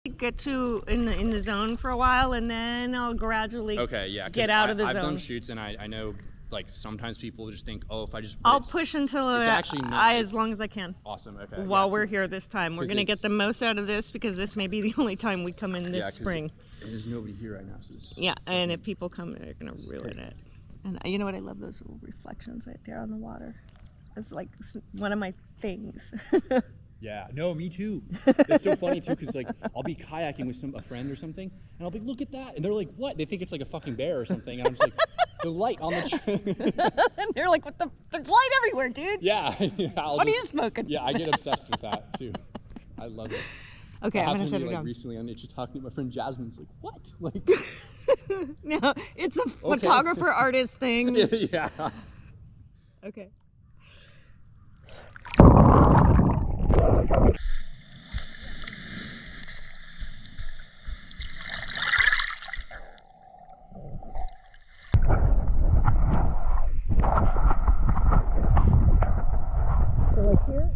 Get to in the zone for a while, and then I'll gradually get out of the zone. I've done shoots, and I know like sometimes people just think, oh, if I just I'll push until it's actually not as long as I can. Awesome. Okay. While we're here this time, we're gonna get the most out of this because this may be the only time we come in this spring. There's nobody here right now, so this and if people come, they're gonna ruin it. And you know what? I love those little reflections right there on the water. It's like one of my things. Yeah, no, me too. It's so funny too, because like I'll be kayaking with a friend or something, and I'll be, look at that, and they're like, what? They think it's like a fucking bear or something, and I'm just like, the light on the. And they're like, what the? There's light everywhere, dude. Yeah. What are you smoking? Yeah, I get obsessed with that too. I love it. Okay, I'm gonna set it down. Recently, I'm just talking to my friend Jasmine's like, what? Like. No, it's a photographer artist thing. Yeah. Okay. So like here,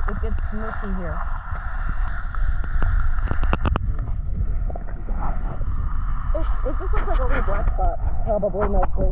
it gets mushy here. It just looks like a little black spot, probably mostly.